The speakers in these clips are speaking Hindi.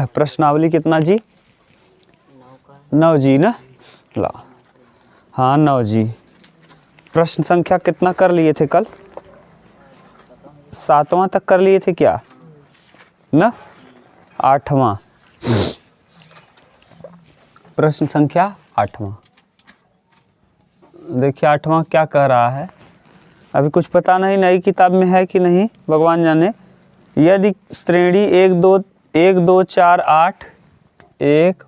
प्रश्नावली कितना जी? 9 जी ना। ला हाँ 9 जी। प्रश्न संख्या कितना कर लिए थे कल? 7वां तक कर लिए थे क्या ना? 8वां प्रश्न संख्या 8वां। देखिए 8वां क्या कह रहा है, अभी कुछ पता नहीं नई किताब में है कि नहीं, भगवान जाने। यदि श्रेणी 1 2 4 8 1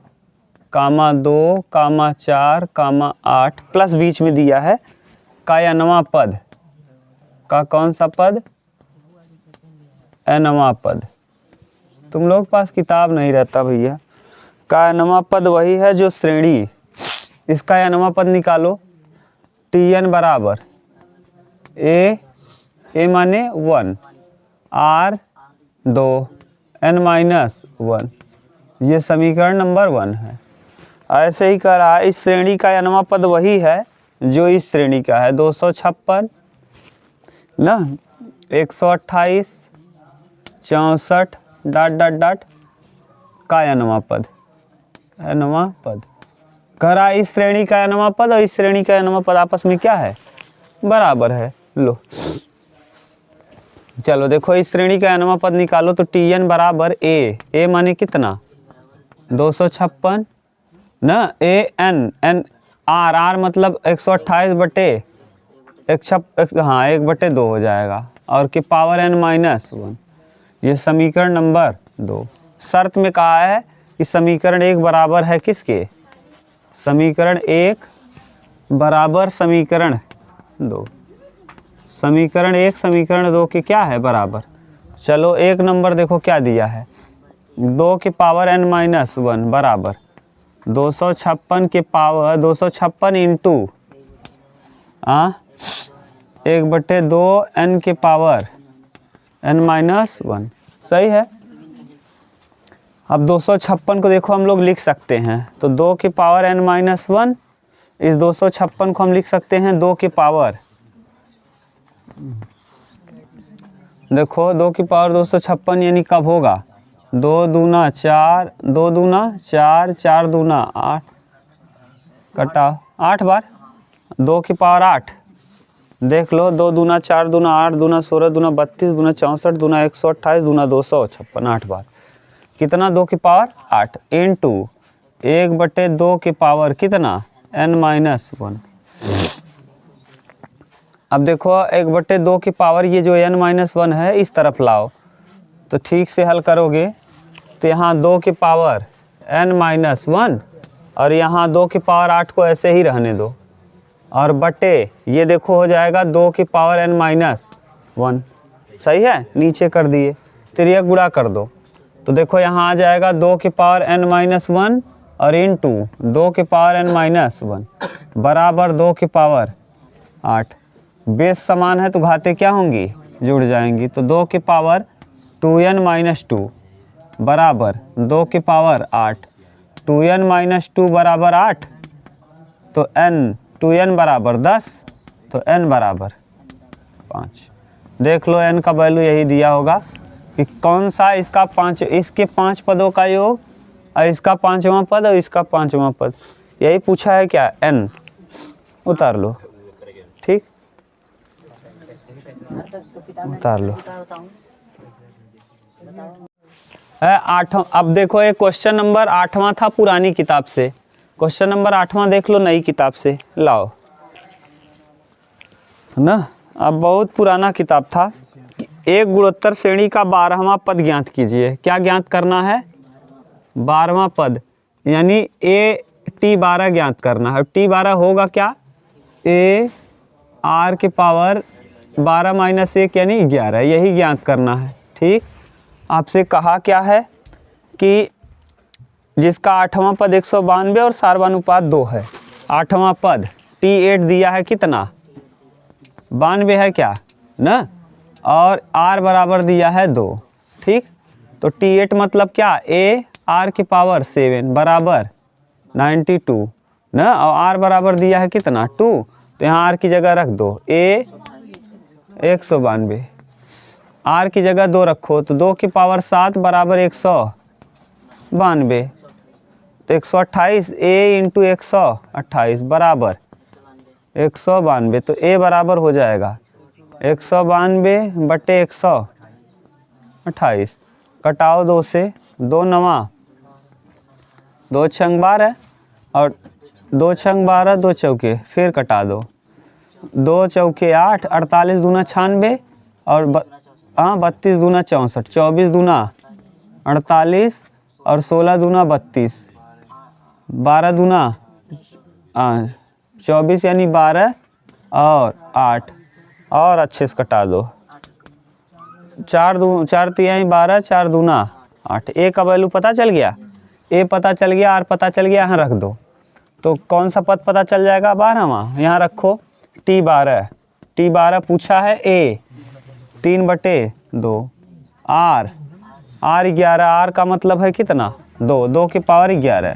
2 4 8 प्लस बीच में दिया है का nवां पद का कौन सा पद? nवां पद। तुम लोग पास किताब नहीं रहता भैया। का nवां पद वही है जो श्रेणी, इसका nवां पद निकालो। Tn बराबर ए माने 1 R 2 n-1, ये समीकरण नंबर 1 है। ऐसे ही कह रहा है इस श्रेणी का nवां पद वही है जो इस श्रेणी का है, 256 ना 128 64 ... का nवां पद, nवां पद कह रहा है इस श्रेणी का nवां पद और इस श्रेणी का nवां पद आपस में क्या है? बराबर है। लो चलो देखो इस श्रेणी का nवां पद निकालो तो Tn बराबर ए माने कितना? 256 ना n r मतलब 128 बटे 1/2 हो जाएगा और के पावर n-1, ये समीकरण नंबर 2। शर्त में कहा है कि समीकरण 1 बराबर है किसके? समीकरण 1 बराबर समीकरण 2। समीकरण 1 समीकरण 2 के क्या है? बराबर। चलो 1 नंबर देखो क्या दिया है, 2 के पावर n-1 बराबर 256 के पावर 256 इंटू 1/2 n के पावर n-1, सही है। अब 256 को देखो हम लोग लिख सकते हैं तो 2 के पावर n-1, इस 256 को हम लिख सकते हैं 2 के पावर, देखो 2 की पावर 256 यानी कब होगा? 2 दूना 4, 2 दूना 4, 4 दूना 8, कटाओ 8 बार, 2 की पावर 8, देख लो 2 दूना 4 दूना 8 दूना 16 दूना 32 दूना 64 दूना 128 दूना 256, 8 बार कितना? 2 की पावर 8 इंटू 1/2 के पावर कितना? n-1। अब देखो 1/2 की पावर ये जो n-1 है इस तरफ लाओ तो ठीक से हल करोगे तो यहाँ 2 की पावर n-1 और यहाँ 2 की पावर 8 को ऐसे ही रहने दो और बटे ये देखो हो जाएगा 2 की पावर n-1, सही है। नीचे कर दिए, तिर्यक गुणा कर दो तो देखो यहाँ आ जाएगा 2 की पावर n-1 और इंटू 2 की पावर n-1 बराबर 2 की पावर 8। बेस समान है तो घातें क्या होंगी? जुड़ जाएंगी। तो 2 की पावर 2n-2 बराबर 2 की पावर 8, 2n-2 बराबर 8 तो 2n बराबर 10 तो n बराबर 5। देख लो n का वैल्यू यही दिया होगा कि कौन सा इसका इसके 5 पदों का योग और इसका 5वां पद और इसका 5वां पद, यही पूछा है क्या? n उतार लो, ठीक उतार लो। 8वां, अब देखो एक क्वेश्चन नंबर 8वां था पुरानी किताब से, क्वेश्चन नंबर 8वां देख लो नई किताब से, लाओ ना। अब बहुत पुराना किताब था। एक गुणोत्तर श्रेणी का 12वां पद ज्ञात कीजिए। क्या ज्ञात करना है? 12वां पद यानी T12 ज्ञात करना है। T12 होगा क्या? A R के पावर 12 - 1 यानी 11, यही ज्ञात करना है। ठीक, आपसे कहा क्या है कि जिसका 8वां पद 192 और सार्वनुपात 2 है। 8वां पद T8 दिया है कितना? 92 है क्या ना, और R बराबर दिया है 2। ठीक, तो T8 मतलब क्या? A R की पावर 7 बराबर 92 ना, और R बराबर दिया है कितना? 2, तो यहाँ R की जगह रख दो A 192, R की जगह 2 रखो तो 2 की पावर 7 बराबर 100 92, तो 128 a इंटू 128 बराबर 192, तो a बराबर हो जाएगा 192 बटे 128, कटाओ 2 से, 2 नवा 2 छंग 12 और 2 छंग 12 2 चौके, फिर कटा दो, 2 चौके 8, 48 दूना 96 और 32 दूना 64, 24 दूना 48 और 16 दूना 32, 12 दूना 24 यानी 12 और 8 और अच्छे से कटा दो, 4 तिहाई 12, 4 दूना 8, ए का वैल्यू पता चल गया, ए पता चल गया, आर पता चल गया, यहाँ रख दो, तो कौन सा पद पता चल जाएगा 12वां, यहाँ रखो T12 पूछा है ए 3/2, आर 11, आर का मतलब है कितना 2, 2 की पावर 11,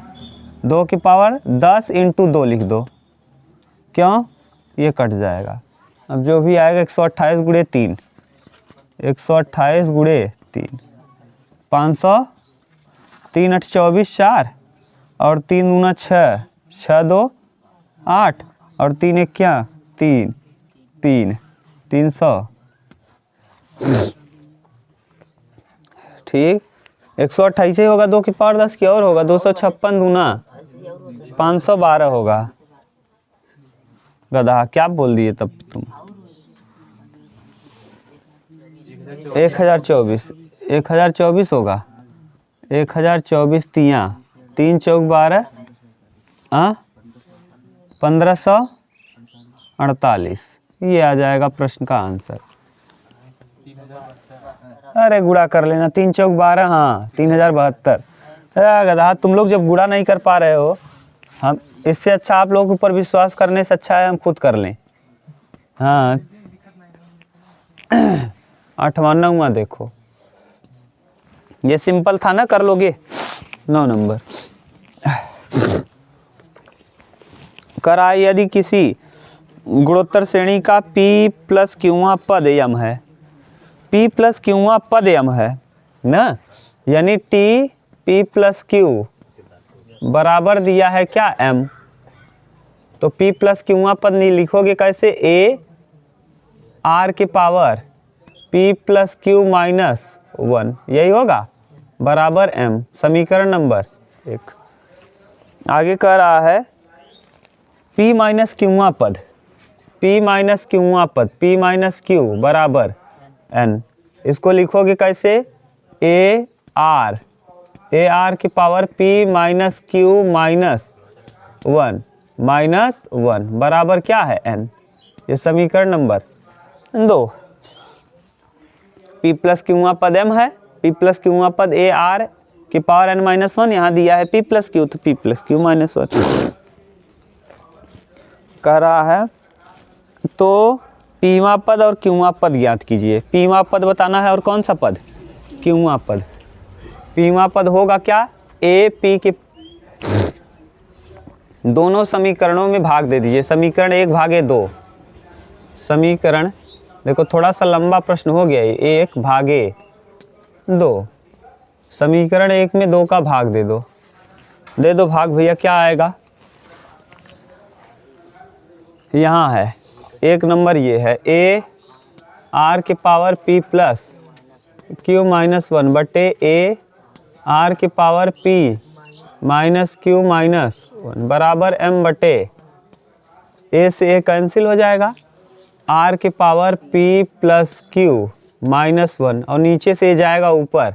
2 की पावर 10 इंटू 2 लिख दो, क्यों ये कट जाएगा, अब जो भी आएगा 128 गुणे 3, 128 गुणे 3, 500, 3 8 24 4 और 3 दूना 6, 6 2 8 और 3 1 क्या 3, 300, ठीक, 128 ही होगा, 2 की पावर 10 की और होगा 256 दूना 512 होगा, गधा क्या बोल दिए तब तुम, 1024 होगा, 1024 तिया 3 चौक 12, 1548, ये आ जाएगा प्रश्न का आंसर। अरे गुणा कर लेना, 3 चौक 12, हाँ 3072। गधा तुम लोग जब गुणा नहीं कर पा रहे हो, हम इससे अच्छा आप लोगों के ऊपर विश्वास करने से अच्छा है हम खुद कर लें। हाँ 8वां 9वां देखो, ये सिंपल था ना, कर लोगे 9 नंबर। करा यदि किसी गुणोत्तर श्रेणी का p प्लस क्यूआ पद यम है, p प्लस क्यूआ पद यम है ना, यानी t p प्लस क्यू बराबर दिया है क्या m, तो p प्लस क्यूआ पद नहीं लिखोगे कैसे, a r के power p plus Q minus 1, यही होगा बराबर m, समीकरण नंबर 1। आगे कह रहा है p माइनस क्यूआ पद, p माइनस क्यूआ पद p माइनस क्यू बराबर n, इसको लिखोगे कैसे, a r की power p minus Q minus 1 बराबर क्या है n, ये समीकरण नंबर 2। p प्लस क्यूआ पद m है, p प्लस क्यूआ पद a r की पावर n माइनस 1, यहाँ दिया है p प्लस क्यू, तो p प्लस क्यू माइनस 1 कह रहा है। तो पीवा पद और क्यूआ पद ज्ञात कीजिए, पीवा पद बताना है और कौन सा पद, क्यूआ पद। पीवा पद होगा क्या, ए पी के दोनों समीकरणों में भाग दे दीजिए, समीकरण 1/2, समीकरण देखो थोड़ा सा लंबा प्रश्न हो गया, 1/2, समीकरण 1 में 2 का भाग दे दो भाग भैया, क्या आएगा, यहाँ है 1 नंबर, ये है a r के power p plus Q minus 1 बटे a r के power p minus Q minus 1 बराबर m बटे a से a कैंसिल हो जाएगा, r के power p plus Q minus 1 और नीचे से जाएगा ऊपर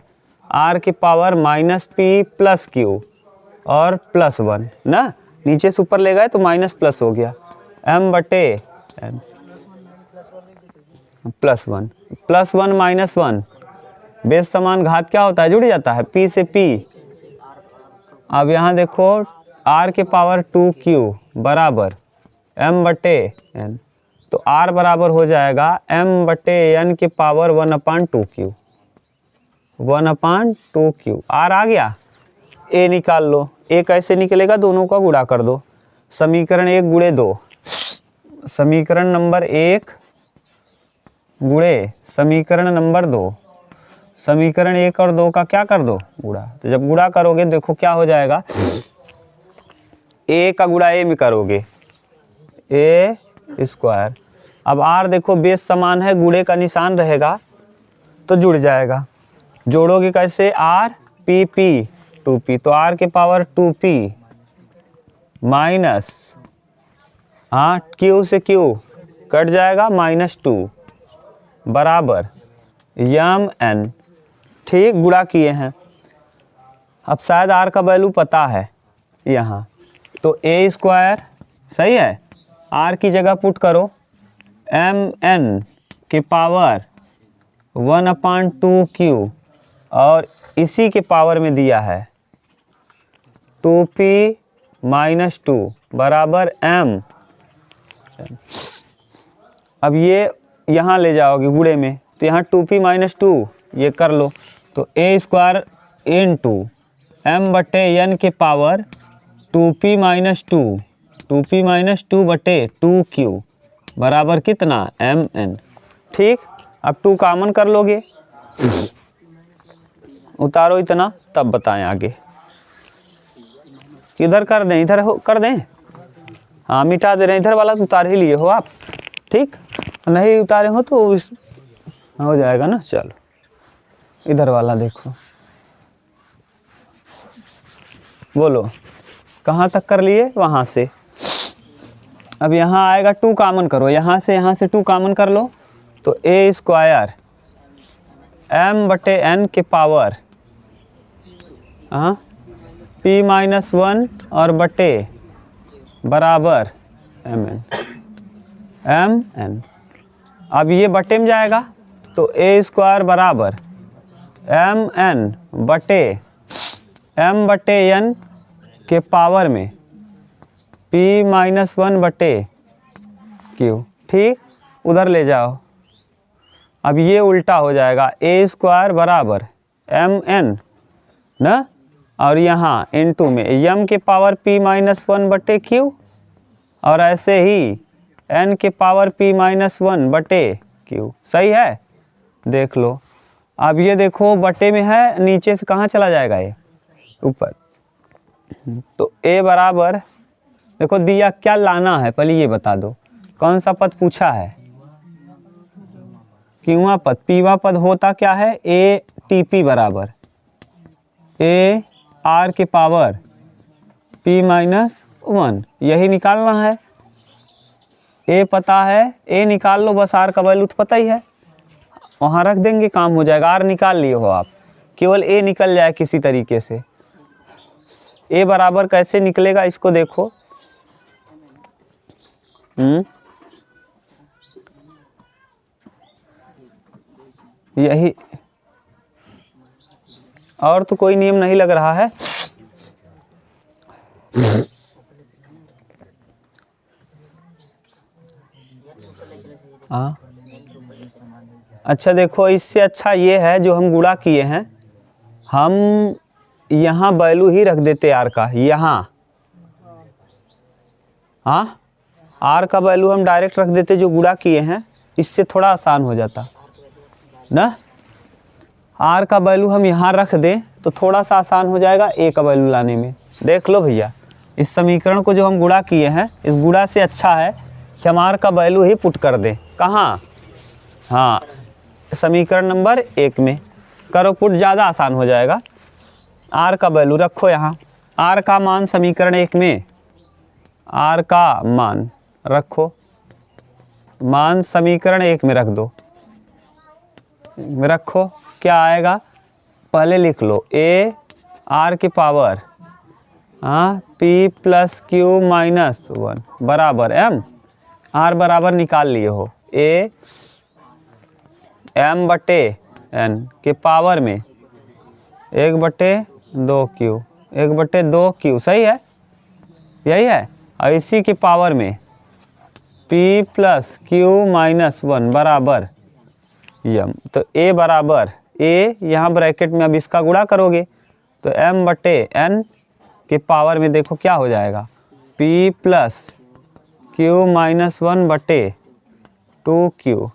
r के power minus p plus Q और प्लस 1 ना, नीचे से ऊपर ले गए तो माइनस प्लस हो गया, m बटे m प्लस 1 माइनस 1, बेस समान घात क्या होता है, जुड़ जाता है p से p। अब यहाँ देखो r के पावर 2q बराबर m बटे n, तो r बराबर हो जाएगा m बटे n के पावर 1/2q, 1/2q। r आ गया, a निकाल लो, a कैसे निकलेगा, दोनों का गुणा कर दो, समीकरण 1 गुणे 2, समीकरण नंबर 1 गुणे समीकरण नंबर 2, समीकरण 1 और 2 का क्या कर दो, गुणा। तो जब गुणा करोगे देखो क्या हो जाएगा, a का गुणा a में करोगे a स्क्वायर। अब r देखो बेस समान है, गुणे का निशान रहेगा तो जुड़ जाएगा। जोड़ोगे कैसे, r p p 2p, तो r के पावर 2p माइनस q से q कट जाएगा -2 बराबर mn। ठीक, गुणा किए हैं। अब शायद r का वैल्यू पता है यहाँ, तो a स्क्वायर सही है, r की जगह पुट करो mn के पावर 1/2q और इसी के पावर में दिया है 2p - 2 बराबर m। अब ये यहाँ ले जाओगे गुणे में, तो यहाँ 2p - 2 ये कर लो, तो a स्क्वायर इंटू m बटे n के पावर 2p - 2 2p - 2 बटे 2q बराबर कितना, mn। ठीक, अब 2 कॉमन कर लोगे, उतारो इतना, तब बताएं आगे। किधर कर दें, इधर हो कर दें, हाँ मिटा दे रहे हैं, इधर वाला तो उतार ही लिए हो आप। ठीक, नहीं उतारे हो तो हो जाएगा ना। चलो इधर वाला देखो, बोलो कहाँ तक कर लिए, वहाँ से। अब यहाँ आएगा 2 कॉमन करो, यहाँ से 2 कॉमन कर लो, तो a स्क्वायर m बटे n के पावर p - 1 और बटे बराबर mn। अब ये बटे में जाएगा, तो a स्क्वायर बराबर mn बटे m बटे n के पावर में p - 1 बटे q। ठीक, उधर ले जाओ। अब ये उल्टा हो जाएगा, a स्क्वायर बराबर mn ना, और यहाँ इनटू में m के पावर p - 1 बटे q, और ऐसे ही n के पावर p - 1 बटे q। सही है, देख लो। अब ये देखो बटे में है, नीचे से कहाँ चला जाएगा, ये ऊपर। तो a बराबर देखो दिया, क्या लाना है पहले ये बता दो, कौन सा पद पूछा है, क्यूवा पद। पीवा पद होता क्या है, a tp बराबर a r के पावर p - 1, यही निकालना है। a पता है, a निकाल लो बस, r का वैल्यू तो पता ही है, वहाँ रख देंगे काम हो जाएगा। r निकाल लिए हो आप, केवल a निकल जाए किसी तरीके से। a बराबर कैसे निकलेगा इसको देखो, यही, और तो कोई नियम नहीं लग रहा है। हाँ अच्छा देखो, इससे अच्छा ये है जो हम गुणा किए हैं, हम यहाँ वैल्यू ही रख देते आर का, यहाँ आर का वैल्यू हम डायरेक्ट रख देते जो गुणा किए हैं, इससे थोड़ा आसान हो जाता ना। आर का वैल्यू हम यहाँ रख दें तो थोड़ा सा आसान हो जाएगा ए का वैल्यू लाने में। देख लो भैया, इस समीकरण को जो हम गुणा किए हैं, इस गुणा से अच्छा है कि हम आर का वैल्यू ही पुट कर दें। कहाँ, हाँ समीकरण नंबर 1 में करो पुट, ज़्यादा आसान हो जाएगा। आर का वैल्यू रखो यहाँ, आर का मान समीकरण 1 में, आर का मान रखो, मान समीकरण 1 में रख दो, रखो। क्या आएगा पहले लिख लो, a r के पावर p + q - 1 बराबर m। r बराबर निकाल लिए हो, a m बटे n के पावर में 1/2q, 1/2q सही है, यही है। और इसी के पावर में p + q - 1 बराबर m। तो a बराबर a, यहाँ ब्रैकेट में अब इसका गुणा करोगे तो m बटे n के पावर में देखो क्या हो जाएगा, p + q - 1 बटे 2q,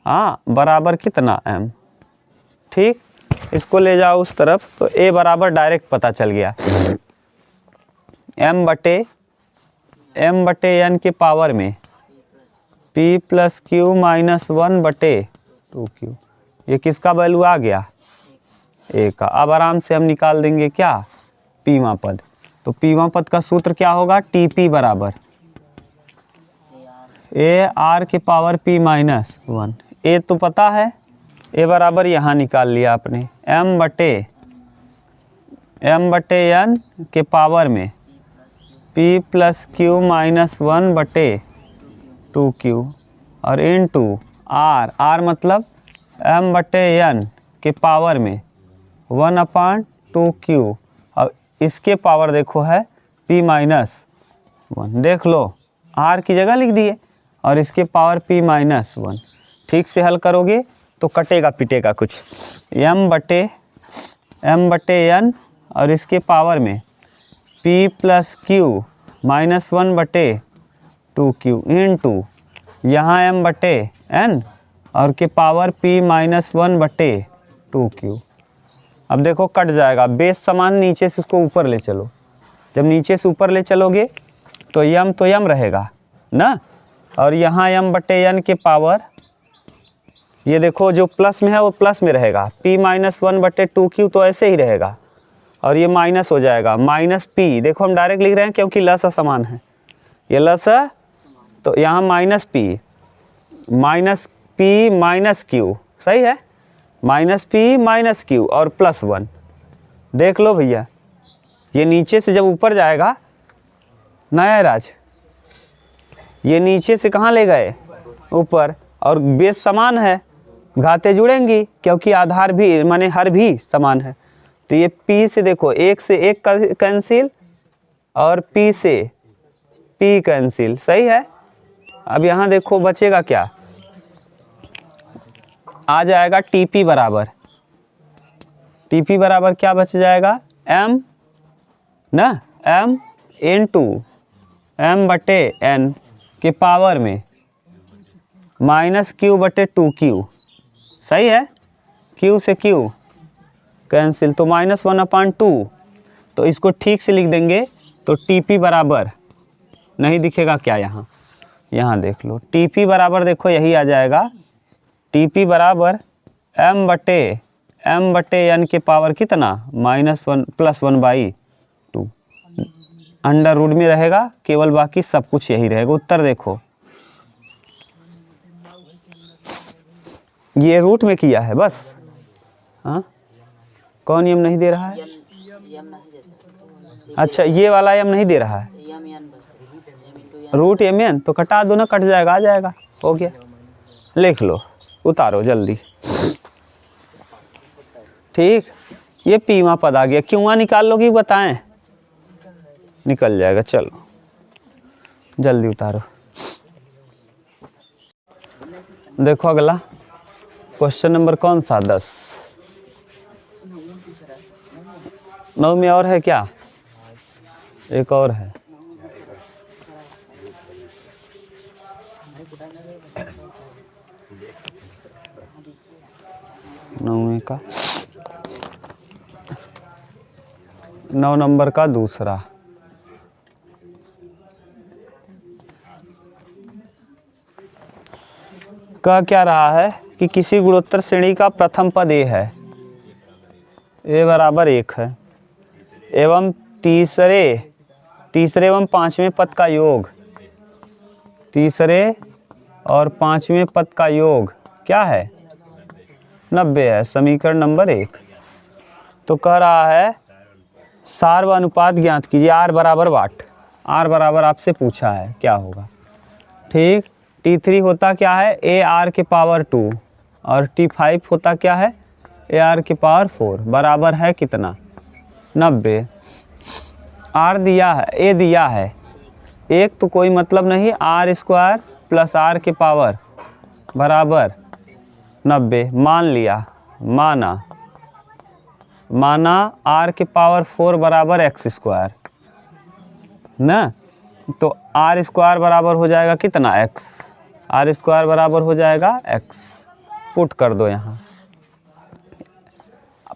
हाँ बराबर कितना m। ठीक, इसको ले जाओ उस तरफ तो a बराबर डायरेक्ट पता चल गया, m बटे n के पावर में p प्लस क्यू माइनस 1 बटे 2q। ये किसका वैल्यू आ गया, a का। अब आराम से हम निकाल देंगे क्या, पीवा पद। तो पीवा पद का सूत्र क्या होगा, TP बराबर a r के पावर p माइनस 1। a तो पता है, a बराबर यहाँ निकाल लिया आपने, m बटे n के पावर में p प्लस क्यू माइनस 1 बटे 2q और इनटू r मतलब m बटे n के पावर में 1/2q और इसके पावर देखो है p माइनस 1। देख लो r की जगह लिख दिए और इसके पावर p माइनस 1। ठीक से हल करोगे तो कटेगा पिटेगा कुछ, m बटे n और इसके पावर में p प्लस क्यू माइनस 1 बटे 2q इनटू यहाँ m बटे n और के पावर p माइनस 1 बटे 2q। अब देखो कट जाएगा, बेस समान, नीचे से इसको ऊपर ले चलो। जब नीचे से ऊपर ले चलोगे तो m रहेगा ना, और यहाँ m बटे n के पावर, ये देखो जो प्लस में है वो प्लस में रहेगा, p माइनस 1 बटे 2q तो ऐसे ही रहेगा और ये माइनस हो जाएगा, माइनस p। देखो हम डायरेक्ट लिख रहे हैं क्योंकि लसा समान है, ये लसा, तो यहाँ माइनस p माइनस q, सही है, माइनस p माइनस q और प्लस 1। देख लो भैया, ये नीचे से जब ऊपर जाएगा नया राज, ये नीचे से कहाँ ले गए, ऊपर, और बेस समान है, घाते जुड़ेंगी क्योंकि आधार भी माने हर भी समान है। तो ये p से देखो, एक से एक कैंसिल और p से p कैंसिल, सही है। अब यहाँ देखो बचेगा क्या, आ जाएगा TP बराबर क्या बच जाएगा, m ना, m इनटू m बटे n के पावर में माइनस q बटे 2q, सही है, q से q कैंसिल तो माइनस 1/2। तो इसको ठीक से लिख देंगे तो TP बराबर नहीं दिखेगा क्या, यहाँ देख लो, TP बराबर देखो यही आ जाएगा, TP बराबर m बटे n के पावर कितना, माइनस 1 प्लस 1/2। अंडर रूट में रहेगा केवल, बाकी सब कुछ यही रहेगा। उत्तर देखो, ये रूट में किया है बस। हाँ, कौन यम नहीं दे रहा है, अच्छा ये वाला यम नहीं दे रहा है, रूट mn तो कटा दो ना, कट जाएगा, आ जाएगा, हो गया। लिख लो, उतारो जल्दी, ठीक। ये पीवा पद आ गया, क्यों निकाल लोगी बताएं, निकल जाएगा। चलो जल्दी उतारो। देखो अगला क्वेश्चन नंबर कौन सा, 10। 9 में और है क्या, एक और है, नौवें का 9 नंबर का दूसरा। कह क्या रहा है कि किसी गुणोत्तर श्रेणी का प्रथम पद a है, a बराबर 1 है, एवं तीसरे एवं पांचवें पद का योग, तीसरे और पांचवें पद का योग क्या है, 90 है, समीकरण नंबर 1। तो कह रहा है सार व अनुपात ज्ञात कीजिए, r बराबर वाट, r बराबर आपसे पूछा है क्या होगा, ठीक। T3 होता क्या है, AR के पावर 2 और T5 होता क्या है, AR के पावर 4, बराबर है कितना, 90। R दिया है, A दिया है, एक तो कोई मतलब नहीं, R स्क्वायर प्लस R के पावर बराबर 90, मान लिया, माना R के पावर 4 बराबर x स्क्वायर ना, तो R स्क्वायर बराबर हो जाएगा कितना, x, R स्क्वायर बराबर हो जाएगा x, पुट कर दो यहाँ,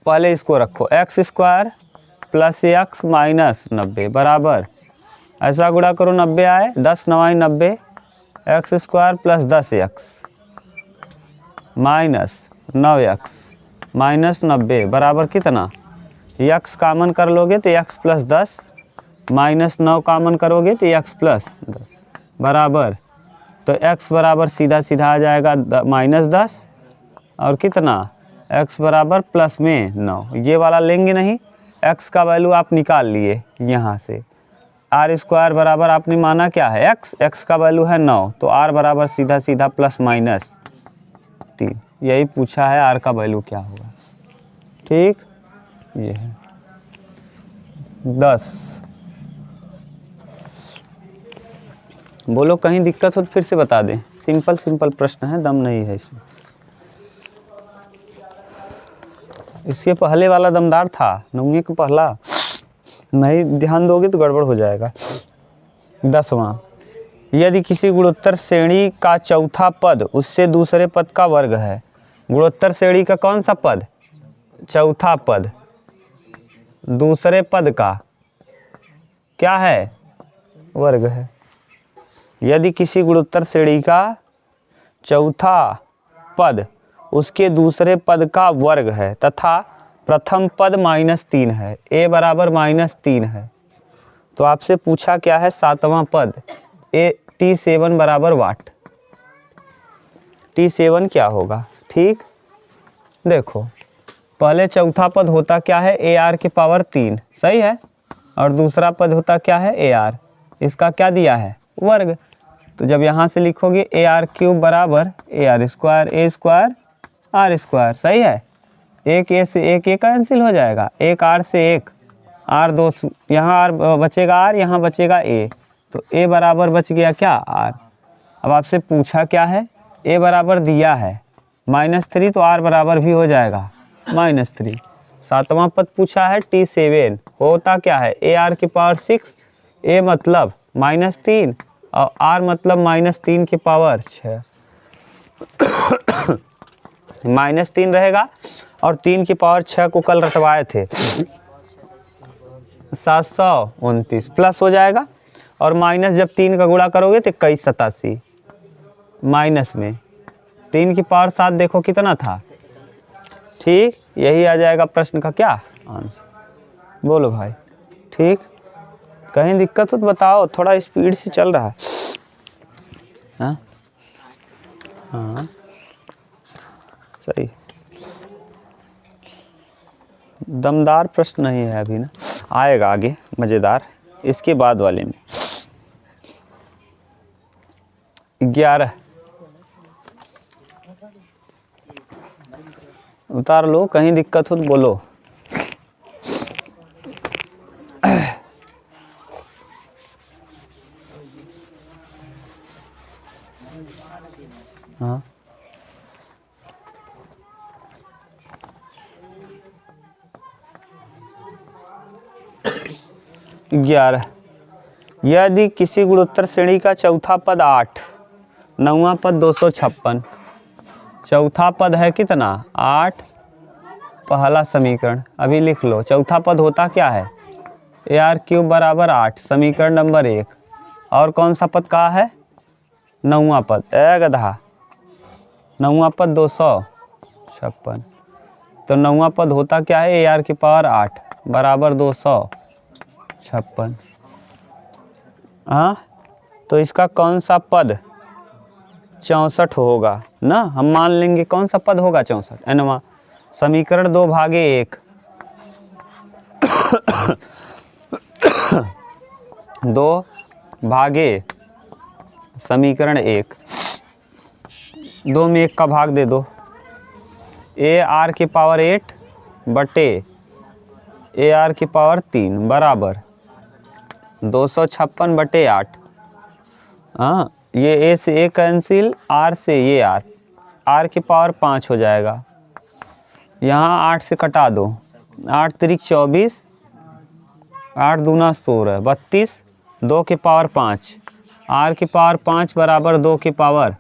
पहले इसको रखो, x square plus x minus 90 बराबर, ऐसा गुणा करो 90 आए, 10 9 90, x square plus 10x minus 9x minus 90 बराबर कितना, x कामन कर लोगे तो x प्लस 10 माइनस 9 कामन करोगे तो x प्लस 10 बराबर, तो x बराबर सीधा सीधा आ जाएगा -10 और कितना x बराबर प्लस में 9, ये वाला लेंगे नहीं, x का वैल्यू आप निकाल लिए यहाँ से, आर स्क्वायर बराबर आपने माना क्या है x का वैल्यू है 9, तो r बराबर सीधा सीधा प्लस माइनस 3, यही पूछा है r का वैल्यू क्या होगा। ठीक, ये है 10। बोलो कहीं दिक्कत हो तो फिर से बता दें, सिंपल सिंपल प्रश्न है, दम नहीं है इसमें। इसके पहले वाला दमदार था, 9वीं का पहला नहीं ध्यान दोगे तो गड़बड़ हो जाएगा। 10वां, यदि किसी गुणोत्तर श्रेणी का चौथा पद उससे दूसरे पद का वर्ग है, गुणोत्तर श्रेणी का कौन सा पद, चौथा पद दूसरे पद का क्या है, वर्ग है। यदि किसी गुणोत्तर श्रेणी का चौथा पद उसके दूसरे पद का वर्ग है तथा प्रथम पद -3 है, a बराबर -3 है, तो आपसे पूछा क्या है 7वां पद, T7 बराबर वाट, T7 क्या होगा। ठीक, देखो पहले चौथा पद होता क्या है, AR की पावर 3, सही है, और दूसरा पद होता क्या है AR, इसका क्या दिया है वर्ग, तो जब यहाँ से लिखोगे AR³ बराबर AR square, A square R square, सही है, एक A से एक A कैंसिल हो जाएगा, एक R से एक R, दो यहाँ R बचेगा R, यहाँ बचेगा A, तो A बराबर बच गया क्या R। अब आपसे पूछा क्या है, A बराबर दिया है -3, तो R बराबर भी हो जाएगा -3। 7वां पद पूछा है T7, होता क्या है AR की पावर 6, A मतलब -3 और R मतलब -3 की पावर 6 -3 रहेगा और 3 की पावर 6 को कल रटवाए थे 729 प्लस हो जाएगा, और माइनस जब 3 का गुणा करोगे तो 2187 माइनस में 3 की पावर 7 देखो कितना था। ठीक, यही आ जाएगा प्रश्न का क्या आंसर, बोलो भाई। ठीक, कहीं दिक्कत हो तो बताओ, थोड़ा स्पीड से चल रहा है। हाँ हाँ सही, दमदार प्रश्न नहीं है अभी ना, आएगा आगे मज़ेदार इसके बाद वाले में। 11 उतार लो, कहीं दिक्कत हो तो बोलो। हाँ 11, यदि किसी गुणोत्तर श्रेणी का चौथा पद 8, 9वां पद 256, चौथा पद है कितना 8, पहला समीकरण अभी लिख लो, चौथा पद होता क्या है AR³ बराबर 8, समीकरण नंबर 1, और कौन सा पद कहा है 9वां पद, गधा 9वां पद 256, तो 9वां पद होता क्या है AR की पावर 8 बराबर 256। हाँ, तो इसका कौन सा पद 64 होगा ना, हम मान लेंगे कौन सा पद होगा 64, nवां, समीकरण 2/1 2 समीकरण 1, 2 में 1 का भाग दे दो, AR की पावर 8 बटे AR की पावर 3 बराबर 256 बटे 8। हाँ, ये A से A कैंसिल, R से ये R की पावर 5 हो जाएगा, यहाँ 8 से कटा दो, 8 तिरिक 24, 8 दूना 16, 32, 2 की पावर 5, R की पावर 5 बराबर 2 की पावर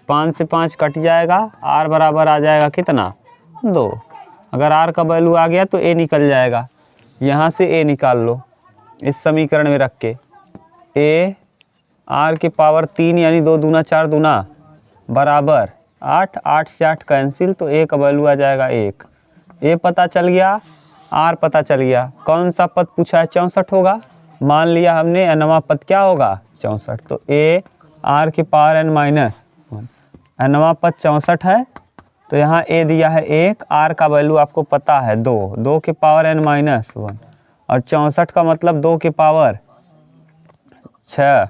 5 से 5 कट जाएगा, R बराबर आ जाएगा कितना 2, अगर r का वैल्यू आ गया तो a निकल जाएगा, यहाँ से a निकाल लो इस समीकरण में रख के। a r की पावर 3 यानी 2 दूना 4 दूना बराबर 8, 8 से 8 कैंसिल, तो a का वैल्यू आ जाएगा 1। a पता चल गया, r पता चल गया। कौन सा पद पूछा है? 64 होगा। मान लिया हमने nवां पद क्या होगा? 64। तो a r की पावर n माइनस 1, nवां पद 64 है, तो यहाँ a दिया है 1, r का वैल्यू आपको पता है 2, 2 की पावर n माइनस 1, और 64 का मतलब 2 की पावर 6,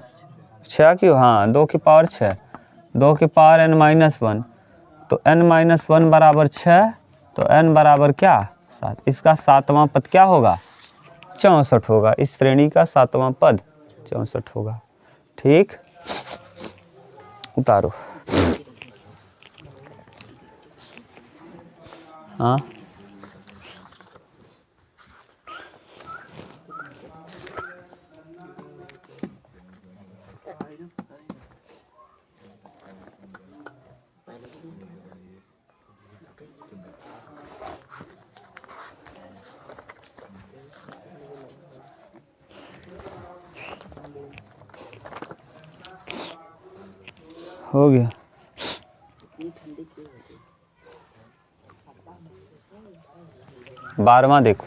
6 क्यों? हाँ 2 की पावर 6, 2 की पावर n माइनस 1, तो n माइनस 1 बराबर 6, तो n बराबर क्या? 7। इसका सातवां पद क्या होगा? 64 होगा। इस श्रेणी का सातवां पद 64 होगा। ठीक, उतारो। हाँ हो गया। बारहवां देखो,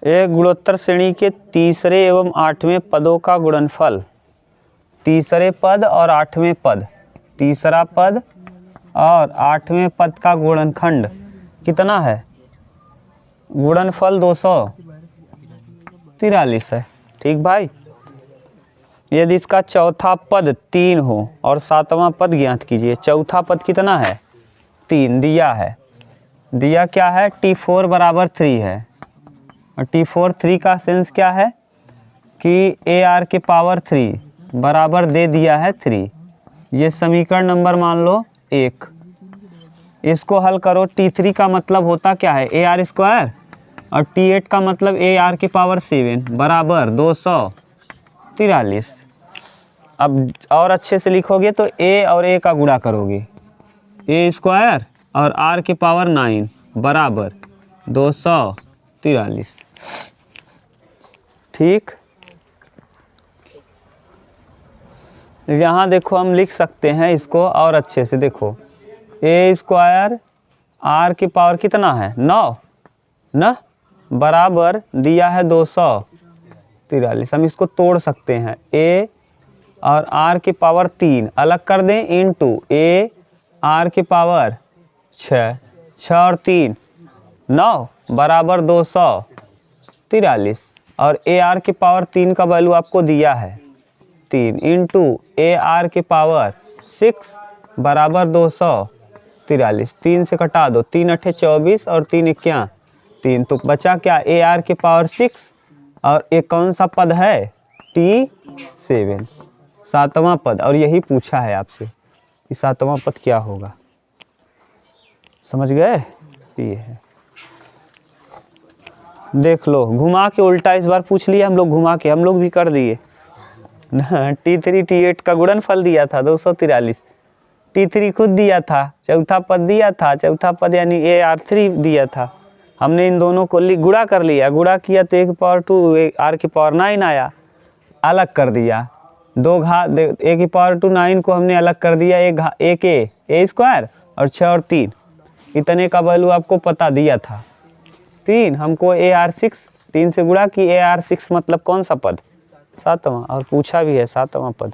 एक गुणोत्तर श्रेणी के तीसरे एवं आठवें पदों का गुणनफल। तीसरे पद और आठवें पद, तीसरा पद और आठवें पद का गुणनखंड कितना है? गुणनफल 243 है। ठीक भाई, यदि इसका चौथा पद 3 हो और सातवां पद ज्ञात कीजिए। चौथा पद कितना है? 3 दिया है। दिया क्या है? T4 बराबर 3 है, और T4 3 का सेंस क्या है कि AR के पावर 3 बराबर दे दिया है 3। ये समीकरण नंबर मान लो 1। इसको हल करो। T3 का मतलब होता क्या है? AR स्क्वायर, और T8 का मतलब AR की पावर 7 बराबर 243। अब और अच्छे से लिखोगे तो A और A का गुणा करोगे, A स्क्वायर और R की पावर 9 बराबर 243। ठीक, यहाँ देखो हम लिख सकते हैं इसको और अच्छे से। देखो A स्क्वायर R की पावर कितना है? 9 ना, बराबर दिया है 243। हम इसको तोड़ सकते हैं। A और R की पावर 3 अलग कर दें, इंटू A R की पावर 6, 6 और 3 9 बराबर 243, और AR की पावर 3 का वैल्यू आपको दिया है 3, इंटू AR की पावर 6 बराबर 243। 3 से कटा दो, 3 अट्ठे 24 और 3 इक्या 3, तो बचा क्या? AR की पावर 6, और एक कौन सा पद है? T7, सातवां पद। और यही पूछा है आपसे कि सातवां पद क्या होगा। समझ गए? ये है, देख लो घुमा के उल्टा। इस बार पूछ लिया हम लोग घुमा के, हम लोग भी कर दिए ना। T3 T8 का गुणनफल दिया था 243, T3 खुद दिया था, चौथा पद दिया था, चौथा पद यानी AR3 दिया था। हमने इन दोनों को गुणा कर लिया, गुणा किया तो A की पावर 2 R की पावर 9 आया, अलग कर दिया। दो घात A की पावर 2 9 को हमने अलग कर दिया, एक A स्क्वायर और 6 और 3, इतने का वैल्यू आपको पता दिया था 3। हमको AR6 3 से गुणा की, AR6 मतलब कौन सा पद? सातवां, और पूछा भी है सातवां पद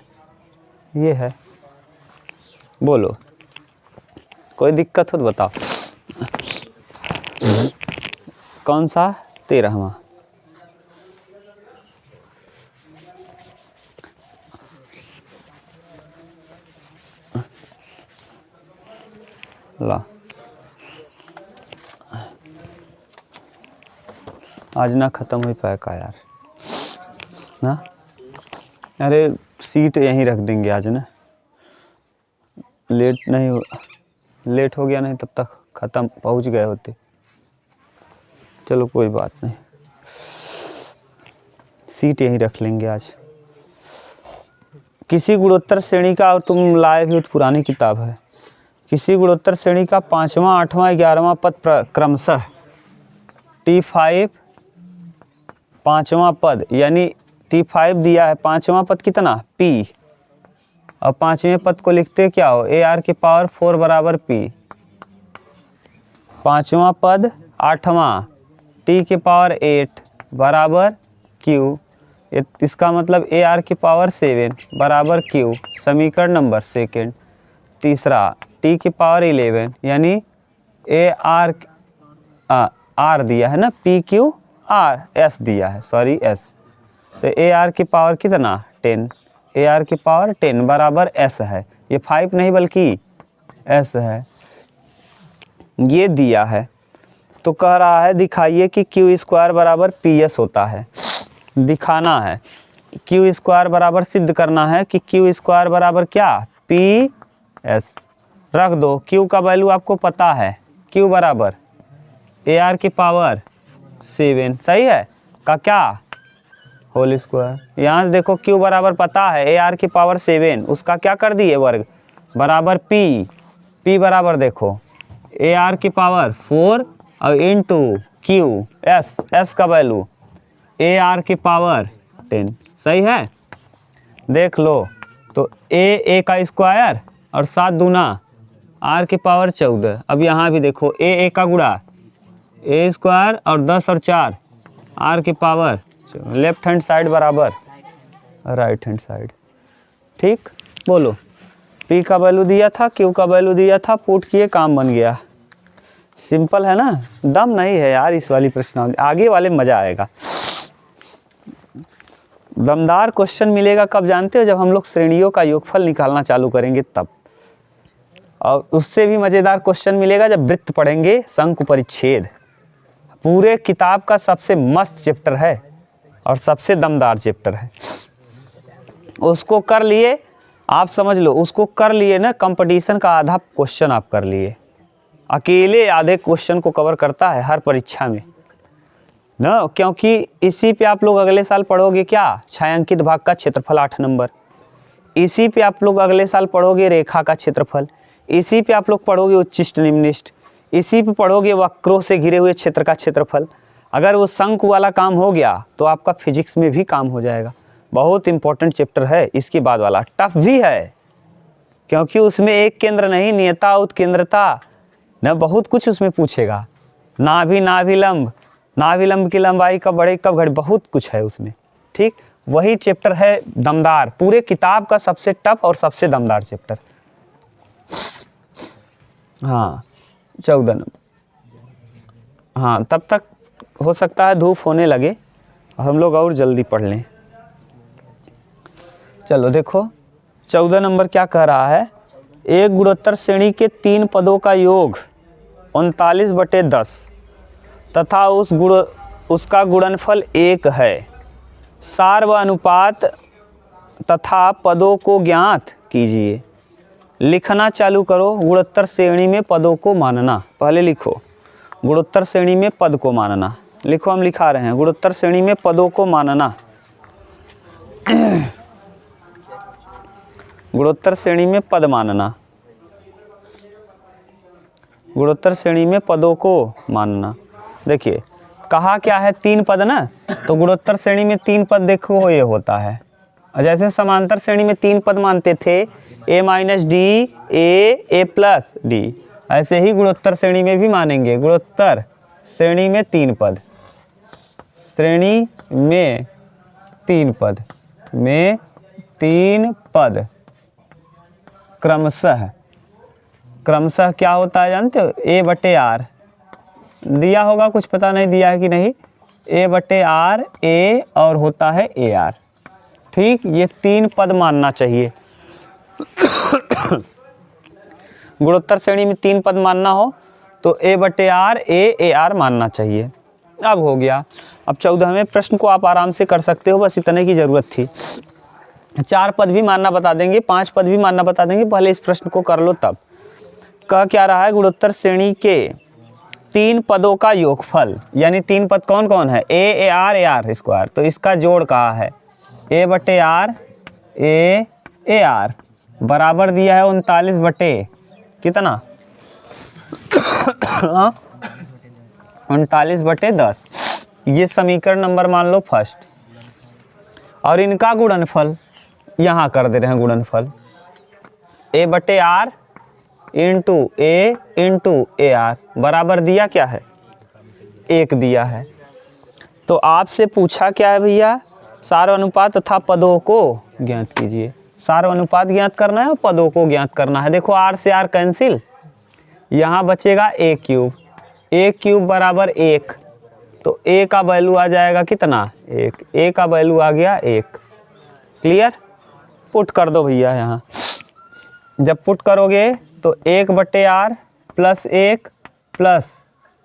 ये है। बोलो कोई दिक्कत हो तो बताओ। कौन सा? 13वां। ला, आज ना ख़त्म हुई पैका यार ना। अरे सीट यहीं रख देंगे आज ना, लेट नहीं हो, लेट हो गया नहीं तब तक ख़त्म पहुंच गए होते। चलो कोई बात नहीं, सीट यहीं रख लेंगे आज। किसी गुणोत्तर श्रेणी का, और तुम लाए भी हो तो पुरानी किताब है, किसी गुणोत्तर श्रेणी का 5वां 8वां 11वां पद क्रमशः T5 5वां पद, यानी T5 दिया है, 5वां पद कितना P, और 5वें पद को लिखते क्या हो, AR की पावर 4 बराबर P, 5वां पद 8वां T की पावर 8 बराबर Q, इसका मतलब AR की पावर 7 बराबर Q, समीकरण नंबर सेकेंड। तीसरा T की पावर 11 यानी AR R दिया है ना, PQR S दिया है, सॉरी S, तो AR की पावर कितना 10, AR की पावर 10 बराबर S है, ये 5 नहीं बल्कि S है, ये दिया है। तो कह रहा है दिखाइए कि Q स्क्वायर बराबर PS होता है, दिखाना है, Q स्क्वायर बराबर सिद्ध करना है कि Q स्क्वायर बराबर क्या PS, रख दो, Q का वैल्यू आपको पता है, Q बराबर AR की पावर 7, सही है, का क्या होल स्क्वायर, यहाँ से देखो Q बराबर पता है AR की पावर 7, उसका क्या कर दिए वर्ग बराबर P बराबर देखो AR की पावर 4 और इंटू Q S का वैल्यू AR की पावर 10, सही है, देख लो, तो A का स्क्वायर और 7 दूना R की पावर 14, अब यहाँ भी देखो A का गुणा A स्क्वायर और 10 और 4 R की पावर, लेफ्ट हैंड साइड बराबर राइट हैंड साइड, ठीक, बोलो, P का वैल्यू दिया था, Q का वैल्यू दिया था, पुट किए, काम बन गया, सिंपल है ना, दम नहीं है यार इस वाली प्रश्नावली, आगे वाले मजा आएगा। दमदार क्वेश्चन मिलेगा कब जानते हो, जब हम लोग श्रेणियों का योगफल निकालना चालू करेंगे तब, और उससे भी मज़ेदार क्वेश्चन मिलेगा जब वृत्त पढ़ेंगे, शंकु परिच्छेद, पूरे किताब का सबसे मस्त चैप्टर है और सबसे दमदार चैप्टर है, उसको कर लिए, आप समझ लो, उसको कर लिए ना, कंपटीशन का आधा क्वेश्चन आप कर लिए, अकेले आधे क्वेश्चन को कवर करता है हर परीक्षा में ना, क्योंकि इसी पे आप लोग अगले साल पढ़ोगे क्या, छायांकित भाग का क्षेत्रफल 8 नंबर, इसी पे आप लोग अगले साल पढ़ोगे रेखा का क्षेत्रफल, इसी पे आप लोग पढ़ोगे उच्चिष्ट निम्निष्ट, इसी पे पढ़ोगे वक्रों से घिरे हुए क्षेत्र का क्षेत्रफल। अगर वो शंकु वाला काम हो गया तो आपका फिजिक्स में भी काम हो जाएगा, बहुत इंपॉर्टेंट चैप्टर है। इसके बाद वाला टफ भी है, क्योंकि उसमें एक केंद्र नहीं, नियता उत्केंद्रता न, बहुत कुछ उसमें पूछेगा, नाभिलंब की लंबाई कब बढ़े कब घटे, बहुत कुछ है उसमें, ठीक, वही चैप्टर है दमदार, पूरे किताब का सबसे टफ और सबसे दमदार चैप्टर। हाँ 14 नंबर, हाँ तब तक हो सकता है धूप होने लगे और हम लोग और जल्दी पढ़ लें। चलो देखो 14 नंबर क्या कह रहा है, एक गुणोत्तर श्रेणी के 3 पदों का योग 39/10 तथा उसका गुणनफल 1 है, सार व अनुपात तथा पदों को ज्ञात कीजिए। लिखना चालू करो, गुणोत्तर श्रेणी में पदों को मानना, पहले लिखो गुणोत्तर श्रेणी में पद को मानना, लिखो, हम लिखा रहे हैं गुणोत्तर श्रेणी में पदों को मानना, गुणोत्तर श्रेणी में पद मानना, गुणोत्तर श्रेणी में पदों को मानना। देखिए कहा क्या है 3 पद ना, तो गुणोत्तर श्रेणी में 3 पद देखो ये होता है, और जैसे समांतर श्रेणी में 3 पद मानते थे a - d a plus d, ऐसे ही गुणोत्तर श्रेणी में भी मानेंगे, गुणोत्तर श्रेणी में 3 पद, श्रेणी में 3 पद में 3 पद क्रमशः क्या होता है जानते हो, a/r दिया होगा, कुछ पता नहीं दिया है कि नहीं, a/r a और होता है ar, ठीक, ये 3 पद मानना चाहिए। गुणोत्तर श्रेणी में 3 पद मानना हो तो a/r a ar मानना चाहिए। अब हो गया, अब 14वें प्रश्न को आप आराम से कर सकते हो, बस इतने की ज़रूरत थी। 4 पद भी मानना बता देंगे, 5 पद भी मानना बता देंगे, पहले इस प्रश्न को कर लो तब। कह क्या रहा है, गुणोत्तर श्रेणी के 3 पदों का योगफल, यानी 3 पद कौन कौन है, a ar स्क्वायर, तो इसका जोड़ कहा है a/r a ए आर बराबर दिया है 39 बटे कितना 39 बटे 10। ये समीकरण नंबर मान लो फर्स्ट, और इनका गुणनफल यहाँ कर दे रहे हैं गुणनफल ए बटे आर इंटू ए आर बराबर दिया क्या है 1 दिया है। तो आपसे पूछा क्या है भैया, सार अनुपात तथा पदों को ज्ञात कीजिए। सार अनुपात ज्ञात करना है और पदों को ज्ञात करना है। देखो आर से आर कैंसिल, यहाँ बचेगा ए क्यूब बराबर 1, तो ए का वैल्यू आ जाएगा कितना 1, ए का वैल्यू आ गया 1। क्लियर, पुट कर दो भैया यहाँ। जब पुट करोगे तो 1 बटे आर प्लस 1 प्लस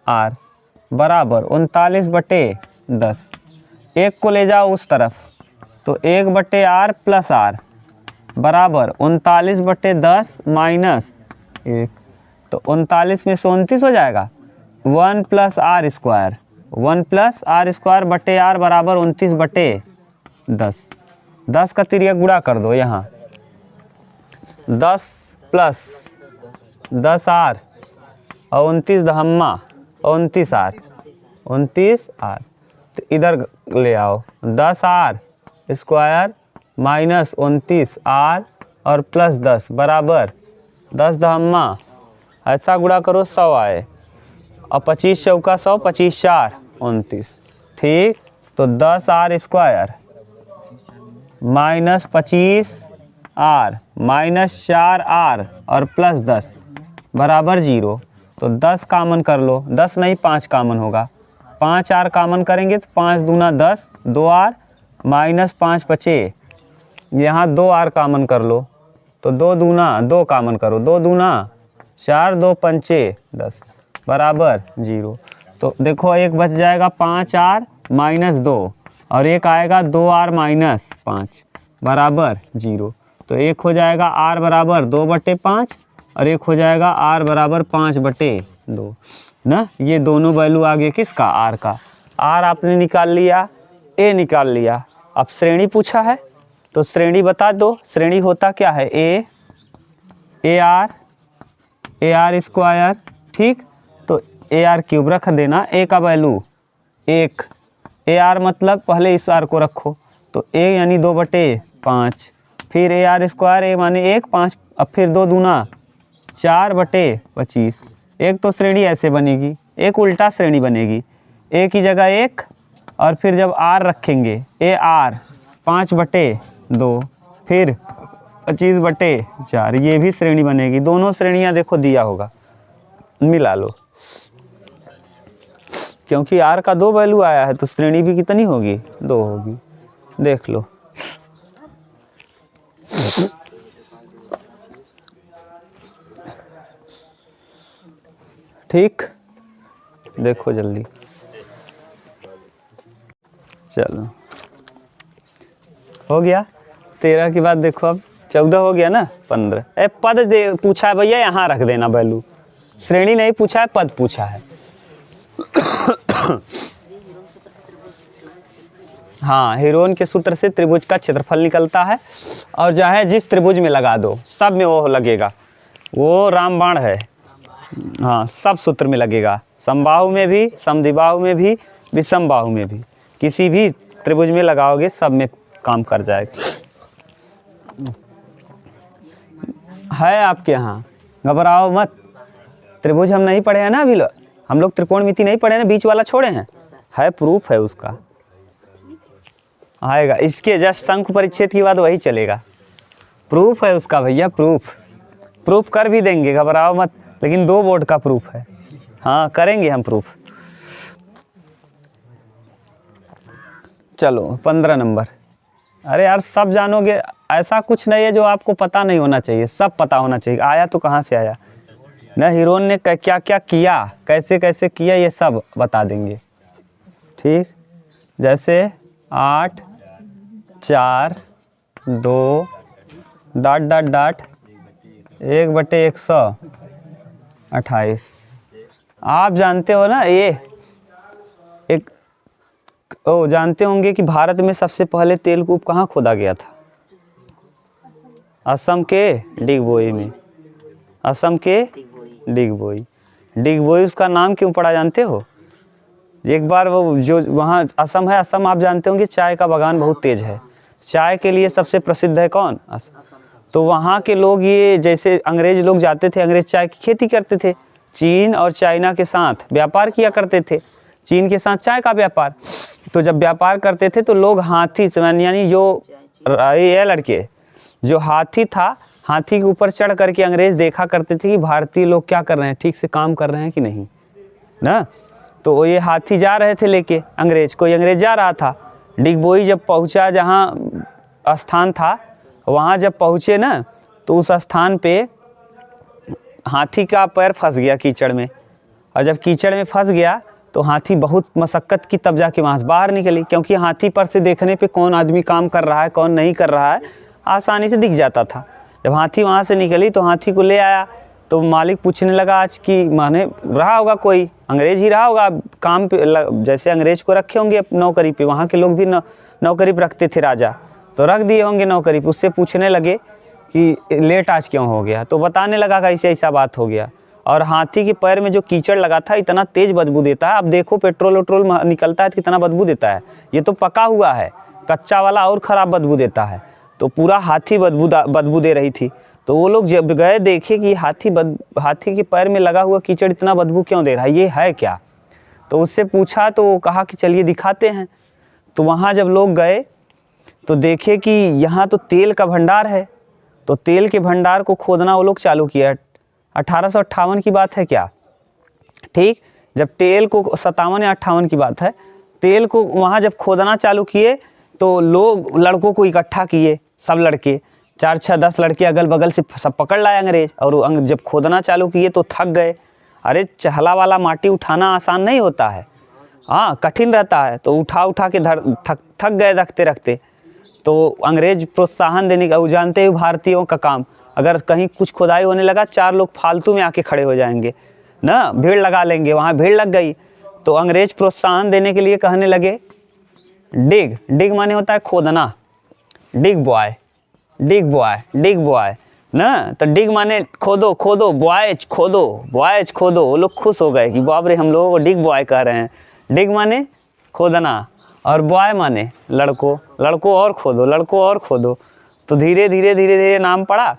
आर बराबर 39 बटे 10। 1 को ले जाओ उस तरफ, तो 1 बटे आर प्लस आर बराबर 39 बटे 10 माइनस 1, तो 39 में से 29 हो जाएगा। 1 plus R square, 1 plus R square बटे आर बराबर 29 बटे 10। 10 का तिर्यक गुणा कर दो यहाँ, 10 प्लस 10 आर और 29 दहम्मा 29 आर, 29 आर, तो इधर ले आओ 10 आर स्क्वायर माइनस 29 आर और प्लस 10 बराबर 10 दहम्मा, ऐसा गुणा करो 100 आए, और 25 चौका 100, 25 4 29। ठीक, तो 10 R square minus 25 R minus 4 R और प्लस 10 बराबर 0। तो 10 कामन कर लो, 10 नहीं 5 कामन होगा, 5 आर कामन करेंगे तो 5 दूना 10, 2 आर माइनस 5 बचे, यहाँ 2 आर कामन कर लो, तो 2 दूना 2 कामन करो, 2 दूना 4, 2 पंचे 10 बराबर 0। तो देखो एक बच जाएगा 5 आर माइनस 2 और एक आएगा 2 आर माइनस 5 बराबर 0। तो एक हो जाएगा आर बराबर 2 बटे 5 और एक हो जाएगा आर बराबर 5 बटे 2 ना। ये दोनों वैल्यू आ गए किसका, आर का। आर आपने निकाल लिया, ए निकाल लिया। अब श्रेणी पूछा है तो श्रेणी बता दो। श्रेणी होता क्या है, ए आर स्क्वायर। ठीक, तो ए आर क्यूब रख देना, ए का वैल्यू 1, ए आर मतलब पहले इस आर को रखो, तो ए यानी 2 बटे 5, फिर ए आर स्क्वायर, ए माने 1 5, अब फिर 2 दूना 4 बटे 25। एक तो श्रेणी ऐसे बनेगी, एक उल्टा श्रेणी बनेगी, ए की जगह 1 और फिर जब आर रखेंगे ए आर 5 बटे 2 फिर 25 बटे 4, ये भी श्रेणी बनेगी। दोनों श्रेणियां देखो दिया होगा, मिला लो, क्योंकि आर का 2 वैल्यू आया है तो श्रेणी भी कितनी होगी, 2 होगी। देख लो, ठीक, देखो जल्दी, चलो हो गया। 13 के बाद देखो अब 14 हो गया ना, 15। पद दे पूछा है भैया, यहाँ रख देना वैल्यू। श्रेणी नहीं पूछा है, पद पूछा है। हाँ, हेरोन के सूत्र से त्रिभुज का क्षेत्रफल निकलता है और चाहे जिस त्रिभुज में लगा दो सब में वो लगेगा, वो रामबाण है। हाँ, सब सूत्र में लगेगा, समबाहु में भी, समद्विबाहु में भी, विषम बाहु में भी, किसी भी त्रिभुज में लगाओगे सब में काम कर जाएगा। है आपके यहाँ, घबराओ मत। त्रिभुज हम नहीं पढ़े हैं ना अभी, हम लोग त्रिकोणमिति नहीं पढ़े ना, बीच वाला छोड़े हैं, है प्रूफ है उसका, आएगा। इसके जस्ट शंकु परिच्छेद के बाद वही चलेगा, प्रूफ है उसका भैया, प्रूफ कर भी देंगे, घबराओ मत। लेकिन 2 बोर्ड का प्रूफ है, हाँ करेंगे हम प्रूफ। चलो 15 नंबर। अरे यार सब जानोगे, ऐसा कुछ नहीं है जो आपको पता नहीं होना चाहिए, सब पता होना चाहिए। आया तो कहाँ से आया ना, हीरोन ने क्या क्या किया, कैसे कैसे किया, ये सब बता देंगे। ठीक, जैसे 8 4 2 डॉट डॉट डॉट 1/128। आप जानते हो ना, ये एक जानते होंगे कि भारत में सबसे पहले तेल कूप कहाँ खोदा गया था, असम के डिगबोई में, असम के डिगबोई। डिगबोई उसका नाम क्यों पड़ा जानते हो? एक बार वो जो वहाँ असम है, असम आप जानते होंगे चाय का बागान बहुत तेज है, चाय के लिए सबसे प्रसिद्ध है कौन? असम। तो वहाँ के लोग ये जैसे अंग्रेज लोग जाते थे, अंग्रेज चाय की खेती करते थे, चीन और चाइना के साथ व्यापार किया करते थे, चीन के साथ चाय का व्यापार। तो जब व्यापार करते थे तो लोग हाथी यानी जो ये लड़के जो हाथी था, हाथी के ऊपर चढ़ करके अंग्रेज देखा करते थे कि भारतीय लोग क्या कर रहे हैं, ठीक से काम कर रहे हैं कि नहीं ना। तो ये हाथी जा रहे थे लेके, कोई अंग्रेज जा रहा था। डिगबोई जब पहुंचा जहाँ स्थान था, वहाँ जब पहुँचे ना तो उस स्थान पे हाथी का पैर फंस गया कीचड़ में, और जब कीचड़ में फंस गया तो हाथी बहुत मशक्क़त की तब जाके वहाँ से बाहर निकली, क्योंकि हाथी पर से देखने पे कौन आदमी काम कर रहा है कौन नहीं कर रहा है आसानी से दिख जाता था। जब हाथी वहाँ से निकली तो हाथी को ले आया, तो मालिक पूछने लगा आज की माने रहा होगा कोई अंग्रेज ही रहा होगा काम पे, जैसे अंग्रेज को रखे होंगे नौकरी पे, वहाँ के लोग भी नौकरी पे रखते थे राजा, तो रख दिए होंगे नौकरी पे। उससे पूछने लगे कि लेट आज क्यों हो गया, तो बताने लगा कि ऐसा बात हो गया। और हाथी के पैर में जो कीचड़ लगा था इतना तेज बदबू देता है, अब देखो पेट्रोल वेट्रोल निकलता है तो कितना बदबू देता है, ये तो पका हुआ है, कच्चा वाला और ख़राब बदबू देता है। तो पूरा हाथी बदबू दे रही थी। तो वो लोग जब गए देखे कि हाथी के पैर में लगा हुआ कीचड़ इतना बदबू क्यों दे रहा है, ये है क्या? तो उससे पूछा तो वो कहा कि चलिए दिखाते हैं। तो वहाँ जब लोग गए तो देखे कि यहाँ तो तेल का भंडार है, तो तेल के भंडार को खोदना वो लोग चालू किया। 1858 की बात है क्या, ठीक, जब तेल को 57 या 58 की बात है, तेल को वहाँ जब खोदना चालू किए तो लोग लड़कों को इकट्ठा किए, सब लड़के 4, 6, 10 लड़के अगल बगल से सब पकड़ लाए अंग्रेज, और जब खोदना चालू किए तो थक गए। अरे चहला वाला माटी उठाना आसान नहीं होता है, हाँ कठिन रहता है, तो उठा के थक गए रखते रखते। तो अंग्रेज प्रोत्साहन देने का, वो जानते हैं भारतीयों का काम, अगर कहीं कुछ खुदाई होने लगा 4 लोग फालतू में आके खड़े हो जाएंगे ना, भीड़ लगा लेंगे, वहाँ भीड़ लग गई। तो अंग्रेज प्रोत्साहन देने के लिए कहने लगे डिग माने होता है खोदना, डिग बॉय ना, तो डिग माने खोदो बॉयज खोदो। वो लोग खुश हो गए कि बाप रे हम लोगों को डिग बॉय कह रहे हैं। डिग माने खोदना और बॉय माने लड़को और खोदो। तो धीरे धीरे नाम पड़ा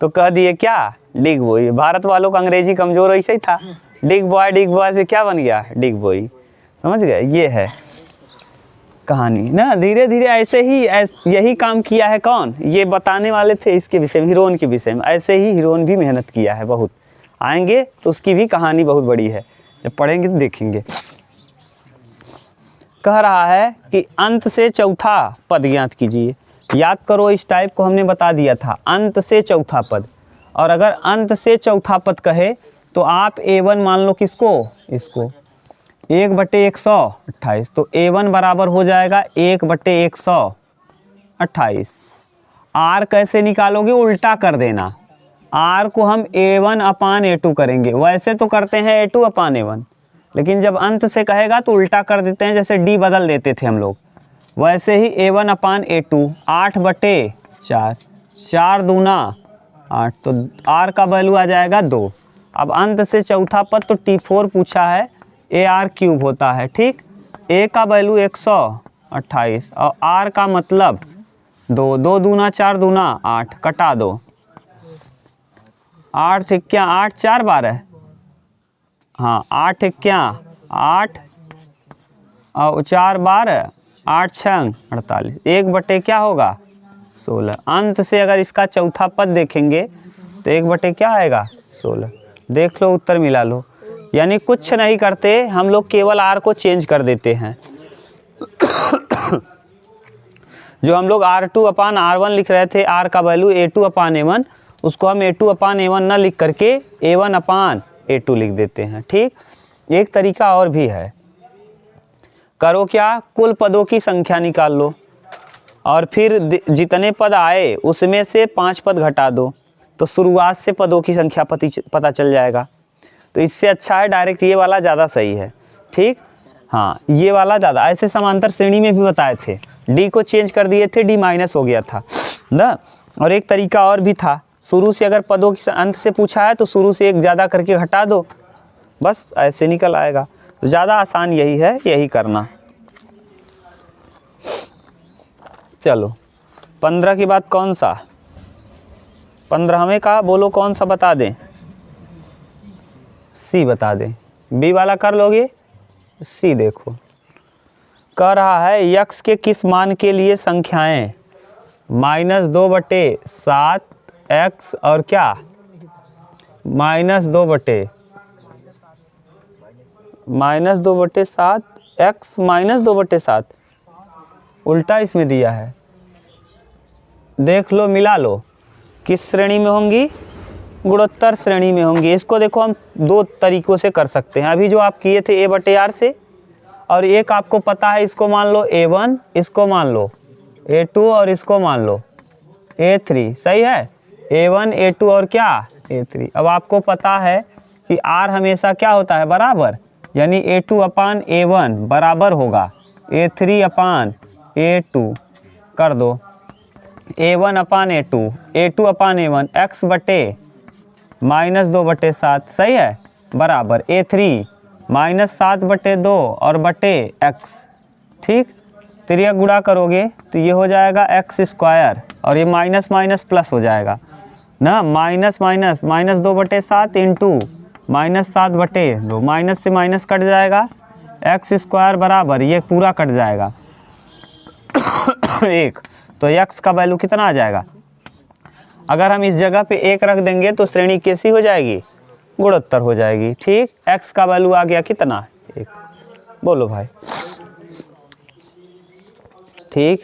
तो कह दिए क्या, डिग बॉय। भारत वालों का अंग्रेजी कमज़ोर ऐसे ही था, डिग बॉय से क्या बन गया, डिग बॉय, समझ गए। ये है कहानी ना, धीरे धीरे ऐसे ही यही काम किया है कौन, ये बताने वाले थे इसके विषय में, हीरोइन के विषय में। ऐसे ही हीरोइन भी मेहनत किया है बहुत, आएंगे तो उसकी भी कहानी बहुत बड़ी है, जब पढ़ेंगे तो देखेंगे। कह रहा है कि अंत से चौथा पद ज्ञात कीजिए। याद करो इस टाइप को हमने बता दिया था, अंत से चौथा पद। और अगर अंत से चौथा पद कहे तो आप A1 मान लो किसको, इसको 1/128, तो A1 बराबर हो जाएगा 1/128। R कैसे निकालोगे, उल्टा कर देना, R को हम A1/A2 करेंगे, वैसे तो करते हैं A2/A1, लेकिन जब अंत से कहेगा तो उल्टा कर देते हैं, जैसे D बदल देते थे हम लोग, वैसे ही A1/A2 8/4, 4 दूना 8, तो R का वैल्यू आ जाएगा 2। अब अंत से चौथा पद तो T4 पूछा है, AR³ होता है, ठीक। A का वैल्यू 128 और R का मतलब 2, 2 दूना 4 दूना 8, कटा दो, 8 क्या 8 4 12, हाँ 8 क्या 8 और 4 12, 8 6 48, 1 क्या होगा 16। अंत से अगर इसका चौथा पद देखेंगे तो 1 क्या आएगा 16। देख लो उत्तर मिला लो, यानी कुछ नहीं करते हम लोग, केवल R को चेंज कर देते हैं। जो हम लोग R2/R1 लिख रहे थे, R का वैल्यू A2/A1, उसको हम A2/A1 ना लिख करके A1/A2 लिख देते हैं, ठीक। एक तरीका और भी है, करो क्या, कुल पदों की संख्या निकाल लो और फिर जितने पद आए उसमें से 5 पद घटा दो, तो शुरुआत से पदों की संख्या पता चल जाएगा। तो इससे अच्छा है डायरेक्ट ये वाला ज़्यादा सही है, ठीक। हाँ ये वाला ज़्यादा, ऐसे समांतर श्रेणी में भी बताए थे, D को चेंज कर दिए थे, D- हो गया था ना। और एक तरीका और भी था, शुरू से अगर पदों के अंत से पूछा है तो शुरू से एक ज़्यादा करके घटा दो, बस ऐसे निकल आएगा। तो ज़्यादा आसान यही है, यही करना। चलो 15 के बाद कौन सा, 15वें का बोलो कौन सा बता दें, सी बता दें। बी वाला कर लोगे, सी देखो कह रहा है यक्स के किस मान के लिए संख्याएं -2/7 एक्स और क्या -2/7 एक्स -2/7, उल्टा इसमें दिया है। देख लो, मिला लो, किस श्रेणी में होंगी, गुणोत्तर श्रेणी में होंगी। इसको देखो हम दो तरीकों से कर सकते हैं। अभी जो आप किए थे A/R से, और एक आपको पता है, इसको मान लो A1, इसको मान लो A2 और इसको मान लो A3, सही है। A1 A2 और क्या A3। अब आपको पता है कि R हमेशा क्या होता है, बराबर, यानी A2/A1 बराबर होगा A3/A2। कर दो A1/A2, A2/A1 x बटे -2/7, सही है, बराबर A3 -7/2 और बटे x। ठीक, त्रिया गुणा करोगे तो ये हो जाएगा x² और ये माइनस माइनस प्लस हो जाएगा ना, -2/7 इंटू -7/2, माइनस से माइनस कट जाएगा, x² बराबर ये पूरा कट जाएगा 1। तो x का वैल्यू कितना आ जाएगा, अगर हम इस जगह पे 1 रख देंगे तो श्रेणी कैसी हो जाएगी, गुणोत्तर हो जाएगी। ठीक, x का वैल्यू आ गया कितना, 1। बोलो भाई, ठीक।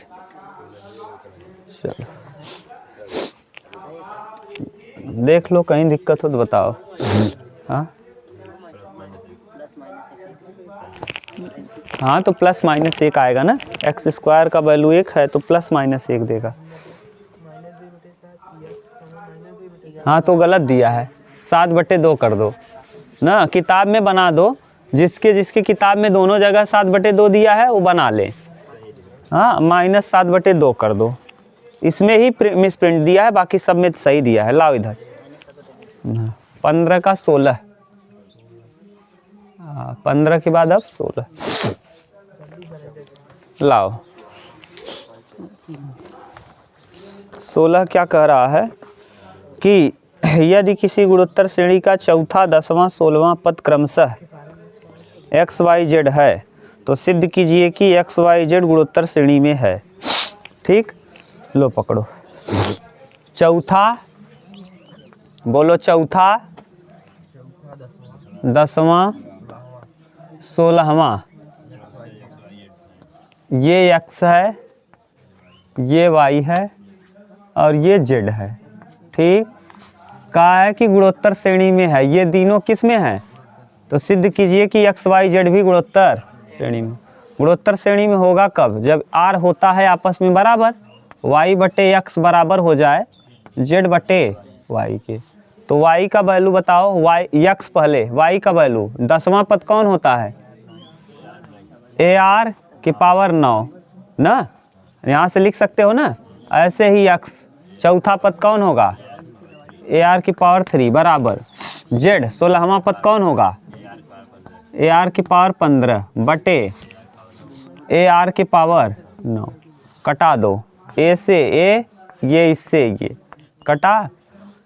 चलो देख लो, कहीं दिक्कत हो तो बताओ। हाँ हाँ, तो +-1 आएगा ना, x² का वैल्यू 1 है तो +-1 देगा। हाँ तो गलत दिया है, 7/2 कर दो ना, किताब में बना दो, जिसके जिसके किताब में दोनों जगह 7/2 दिया है वो बना ले। हाँ, -7/2 कर दो, इसमें ही मिस प्रिंट दिया है, बाकी सब में सही दिया है। लाओ इधर, 15 का 16, 15 के बाद अब 16 लाओ। 16 क्या कह रहा है कि यदि किसी गुणोत्तर श्रेणी का चौथा, 10वां, 16वां पद क्रमशः एक्स वाई जेड है तो सिद्ध कीजिए कि एक्स वाई जेड गुणोत्तर श्रेणी में है। ठीक, लो पकड़ो, चौथा बोलो, चौथा, 10वां, 16वां, ये x है, ये y है और ये z है। ठीक, कहा है कि गुणोत्तर श्रेणी में है, ये तीनों किस में है, तो सिद्ध कीजिए कि x y z भी गुणोत्तर श्रेणी में। गुणोत्तर श्रेणी में होगा कब, जब r होता है आपस में बराबर, y/x बराबर हो जाए z/y के। तो y का वैल्यू बताओ, x पहले, y का वैल्यू, 10वां पद कौन होता है, AR की पावर 9 ना, यहाँ से लिख सकते हो ना। ऐसे ही x, चौथा पद कौन होगा, AR की पावर 3 बराबर z, 16वां पद कौन होगा, AR की पावर 15 बटे AR की पावर 9। कटा दो, A से A, ये इससे ये कटा,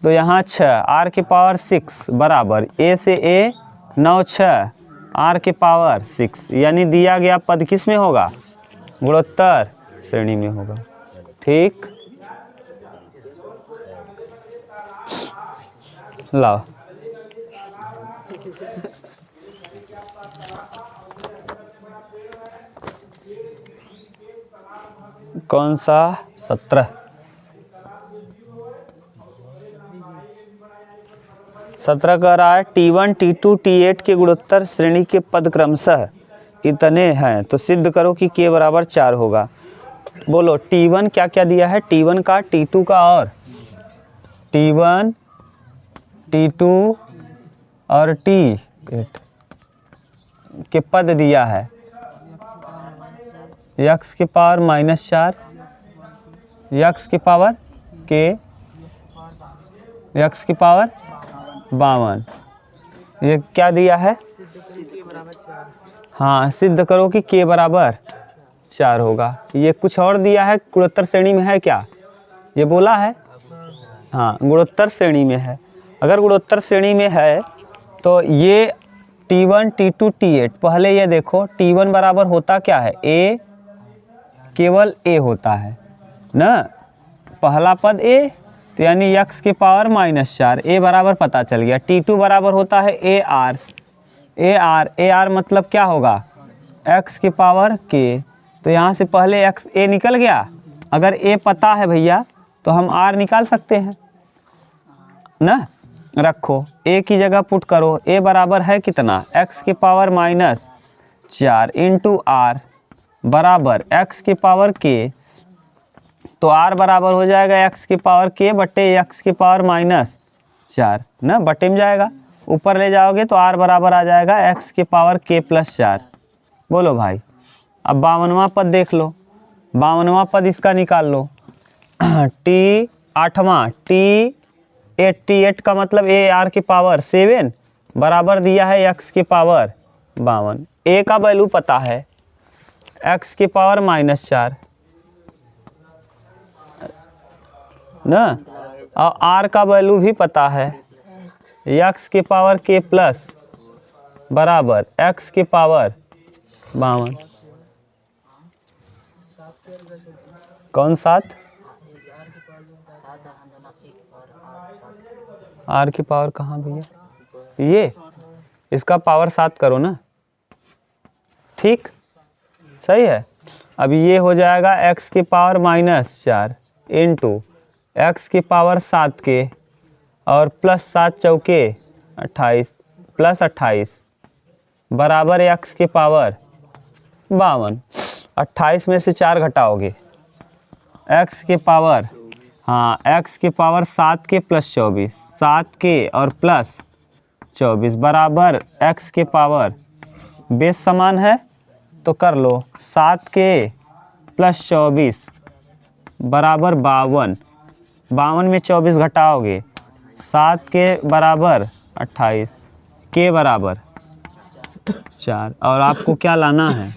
तो यहाँ 6, R की पावर 6 बराबर A से A 9, 6 R की पावर 6, यानी दिया गया पद किस में होगा, गुणोत्तर श्रेणी में होगा। ठीक, लाओ, कौन सा, 17। 17 कह रहा है T1, T2, T8 के गुणोत्तर श्रेणी के पद क्रमशः इतने हैं तो सिद्ध करो कि k बराबर 4 होगा। बोलो T1 क्या क्या दिया है, T1 का, T2 का और T1, T2 और T8 के पद दिया है, x की पावर -4, x की पावर के x की पावर 52। ये क्या दिया है? हाँ, सिद्ध करो कि k बराबर 4 होगा। ये कुछ और दिया है, गुणोत्तर श्रेणी में है क्या? ये बोला है, हाँ गुणोत्तर श्रेणी में है। अगर गुणोत्तर श्रेणी में है तो ये T1 T2 T8, पहले ये देखो T1 बराबर होता क्या है? A, केवल A होता है ना, पहला पद A, तो यानी x की पावर -4, A बराबर पता चल गया। T2 बराबर होता है AR मतलब क्या होगा? x की पावर k, तो यहाँ से पहले A निकल गया। अगर A पता है भैया तो हम R निकाल सकते हैं ना। रखो A की जगह पुट करो, A बराबर है कितना? x की पावर -4 इंटू R बराबर x की पावर k, तो R बराबर हो जाएगा x की पावर k बटे x की पावर -4 ना, बटे में जाएगा, ऊपर ले जाओगे तो R बराबर आ जाएगा x की पावर k + 4। बोलो भाई, अब 52वां पद देख लो, 52वां पद इसका निकाल लो। आठवां T8 का मतलब AR की पावर 7 बराबर दिया है x की पावर 52। A का वैल्यू पता है x की पावर -4 ना, और R का वैल्यू भी पता है x की पावर k प्लस बराबर x की पावर 52। कौन 7? R की पावर कहाँ भैया? ये इसका पावर 7 करो ना, ठीक सही है। अब ये हो जाएगा x की पावर -4 इंटू x की पावर 7 के और प्लस 7 चौके 28 प्लस 28 बराबर x की पावर 52। 28 में से 4 घटाओगे, x की पावर, हाँ x की पावर 7 के प्लस 24, 7 के और प्लस 24 बराबर x की पावर, बेस समान है तो कर लो, 7 के प्लस 24 बराबर 52, 52 में 24 घटाओगे, 7 के बराबर 28, के बराबर 4, और आपको क्या लाना है?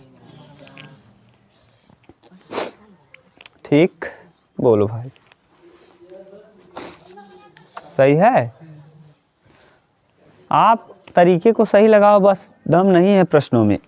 ठीक बोलो भाई, सही है। आप तरीके को सही लगाओ, बस दम नहीं है प्रश्नों में।